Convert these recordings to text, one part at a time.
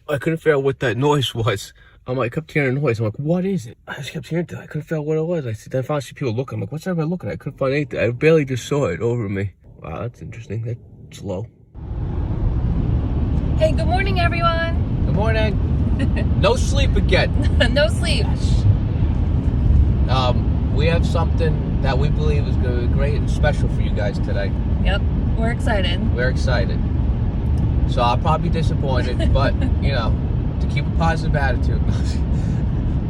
I couldn't figure out what that noise was. I kept hearing a noise. I'm like, what is it? I just kept hearing it. I couldn't figure out what it was. Then I finally see people looking. I'm like, what's everybody looking at? I couldn't find anything. I barely just saw it over me. Wow, that's interesting. That's low. Hey, good morning, everyone. Good morning. No sleep again. No sleep. Yes. We have something that we believe is going to be great and special for you guys today. Yep, we're excited. We're excited. So I'll probably be disappointed, but, you know, to keep a positive attitude.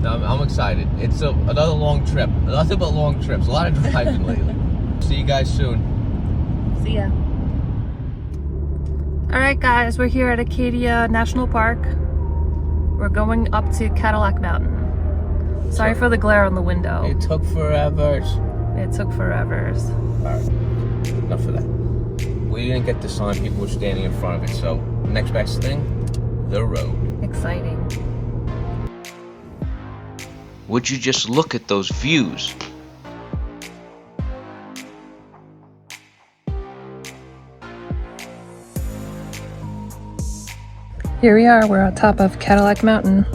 No, I'm excited. It's another long trip. Nothing but long trips. A lot of driving lately. See you guys soon. See ya. Alright guys, we're here at Acadia National Park. We're going up to Cadillac Mountain. Sorry for the glare on the window. It took forever. It took forever. Alright, enough of that. We didn't get the sign, people were standing in front of it, so next best thing, the road. Exciting. Would you just look at those views? Here we are, we're on top of Cadillac Mountain.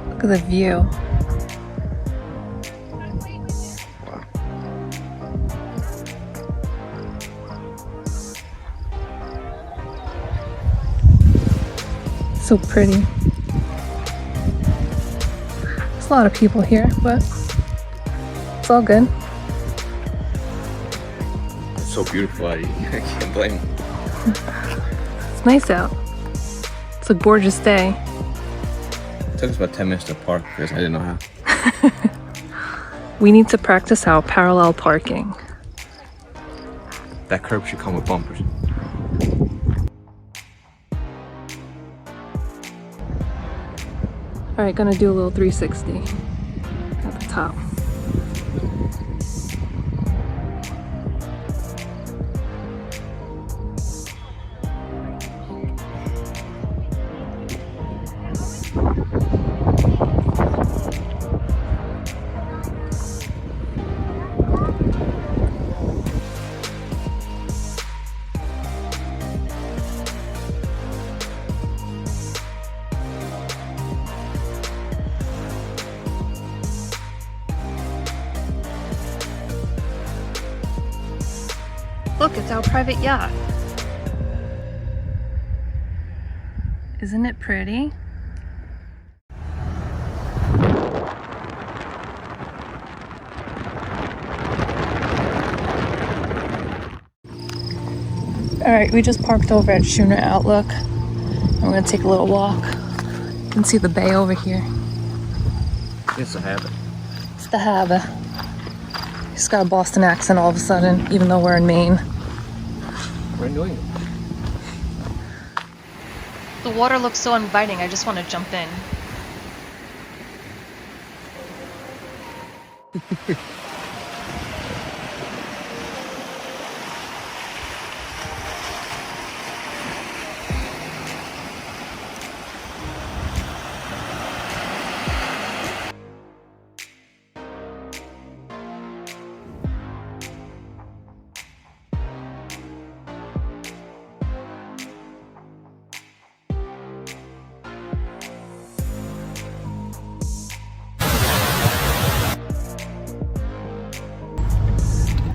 Look at the view. So pretty. There's a lot of people here, but it's all good. It's so beautiful out here. I can't blame you. It's nice out. It's a gorgeous day. It took us about 10 minutes to park because I didn't know how. We need to practice our parallel parking. That curb should come with bumpers. Alright, gonna do a little 360 at the top. Look, it's our private yacht. Isn't it pretty? Alright, we just parked over at Schooner Outlook. We're gonna take a little walk. You can see the bay over here. It's a habit. It's the habit. He's got a Boston accent all of a sudden, even though we're in Maine. We're in New England. The water looks so inviting, I just want to jump in.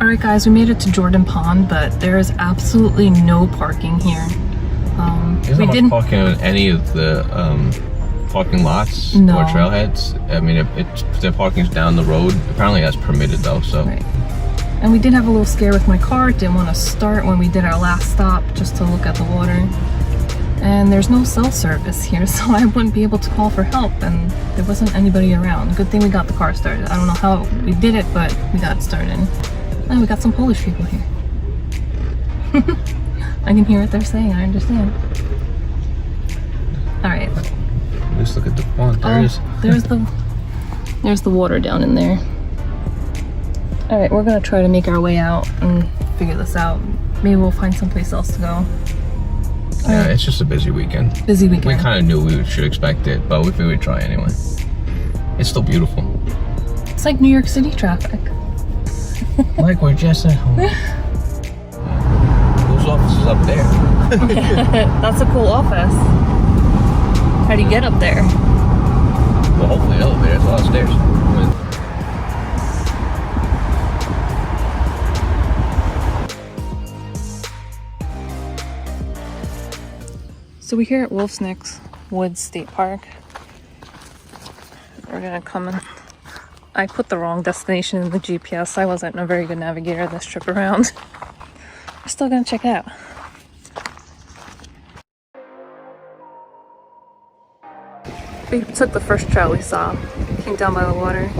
Alright guys, we made it to JordanPond, but there is absolutely no parking here. There's not much parking on any of the parking lots or trailheads. I mean, if their parking's down the road, apparently that's permitted though, so. Right. And we did have a little scare with my car. It didn't want to start when we did our last stop just to look at the water. And there's no cell service here, so I wouldn't be able to call for help, and there wasn't anybody around. Good thing we got the car started. I don't know how we did it, but we got it started. And we got some Polish people here. I can hear what they're saying, I understand. Alright. Let's look at the pond. There it is. There's the water down in there. Alright, we're gonna try to make our way out and figure this out. Maybe we'll find someplace else to go. Yeah, it's just a busy weekend. Busy weekend. We kind of knew we should expect it, but we figured we'd try anyway. It's still beautiful. It's like New York City traffic. Like we're just at home. Cool Wolfe's office is up there. That's a cool office. How do you get up there? Well, hopefully elevator. There's a lot of stairs. So we're here at sNeck Woods State Park. We're gonna come in. I put the wrong destination in the GPS. I wasn't a very good navigator this trip around. We're still gonna check it out. We took the first trail we saw. Came down by the water.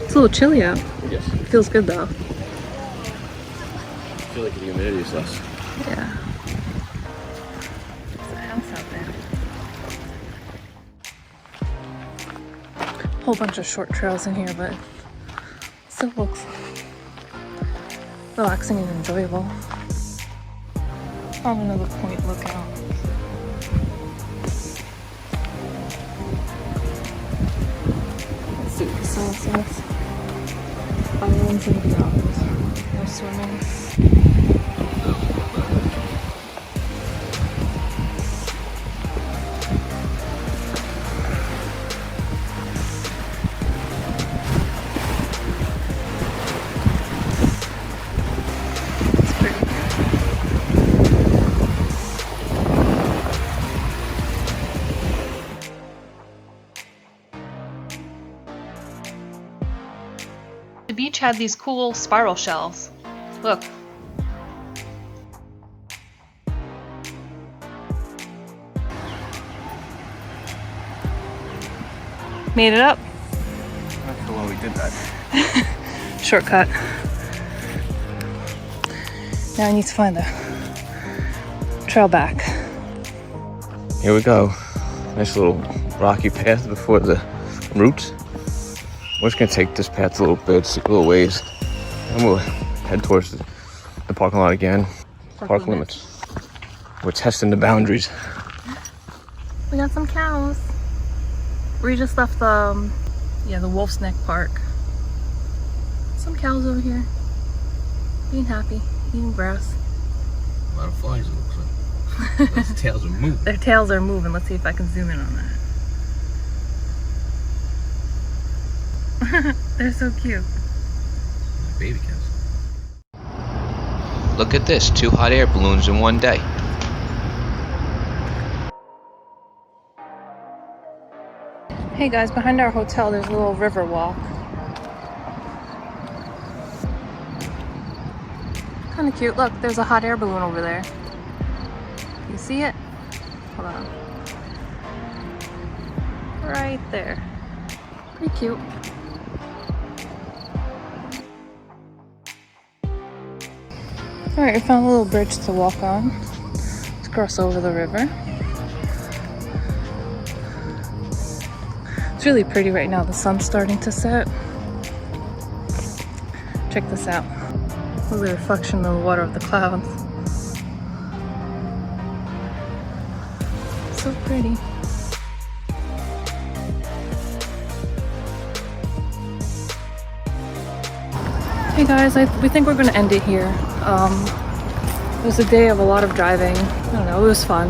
It's a little chilly out. Yes. Feels good though. I feel like the humidity is less. Yeah. There's a house out there. Whole bunch of short trails in here, but still looks relaxing and enjoyable. Found another point lookout. Let's see what the sign says. Islands and beyond. No swimming. The beach had these cool spiral shells. Look. Made it up. Not sure why we did that. Shortcut. Now I need to find the trail back. Here we go. Nice little rocky path before the roots. We're just gonna take this path a little bit, a little ways, and we'll head towards the parking lot again. Park limits. We're testing the boundaries. We got some cows. We just left the sNeck Park. Some cows over here, being happy, eating grass. A lot of flies, it looks like. Those tails are moving. Their tails are moving. Let's see if I can zoom in on that. They're so cute. Baby cows. Look at this, 2 hot air balloons in one day. Hey guys, behind our hotel there's a little river walk. Kind of cute. Look, there's a hot air balloon over there. You see it? Hold on. Right there. Pretty cute. Alright, we found a little bridge to walk on. Let's cross over the river. It's really pretty right now. The sun's starting to set. Check this out. Look at the reflection of the water of the clouds. So pretty. Hey guys, we think we're gonna end it here. It was a day of a lot of driving. I don't know, it was fun.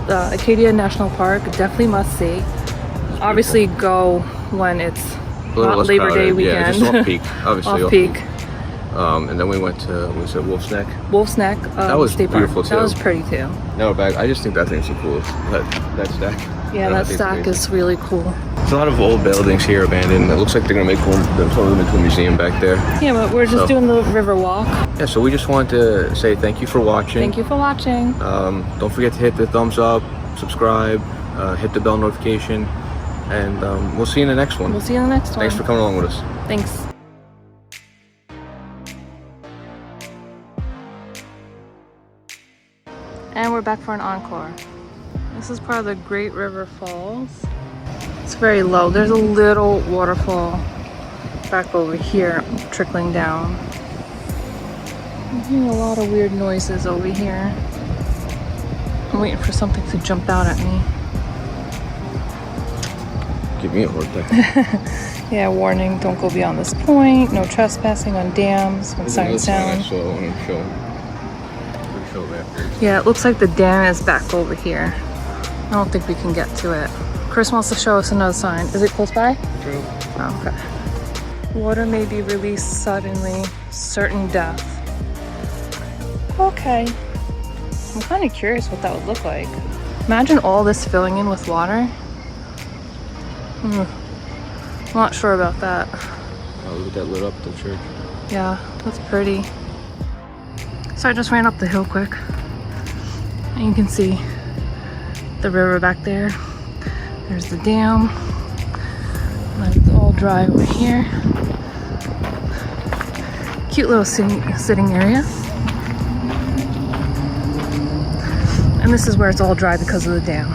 The Acadia National Park, definitely must see. Obviously go when it's not Labor Day weekend. Yeah, just off peak, obviously. Off peak. And then we went to, what was it, Wolfe's Neck? Wolfe's Neck. That was State beautiful Park. too. That was pretty too. No, but I just think that thing's so cool. That stack. Yeah, that stack is really cool. There's a lot of old buildings here abandoned. It looks like they're gonna make one. They're totally gonna make a museum back there. Yeah, but we're just doing the river walk. Yeah, so we just wanted to say thank you for watching. Thank you for watching. Don't forget to hit the thumbs up, subscribe, hit the bell notification, and we'll see you in the next one. We'll see you in the next one. Thanks for coming along with us. Thanks. And we're back for an encore. This is part of the Great River Falls. It's very low. There's a little waterfall back over here trickling down. I'm hearing a lot of weird noises over here. I'm waiting for something to jump out at me. Give me a hard time. Yeah, warning, don't go beyond this point. No trespassing on dams when sirens sound. Yeah, it looks like the dam is back over here. I don't think we can get to it. Chris wants to show us another sign. Is it close by? True. Oh, okay. Water may be released suddenly. Certain death. Okay. I'm kind of curious what that would look like. Imagine all this filling in with water. I'm not sure about that. Oh, look at that lit up the church. Yeah, that's pretty. So I just ran up the hill quick. And you can see the river back there. There's the dam. And it's all dry over here. Cute little sitting area. And this is where it's all dry because of the dam.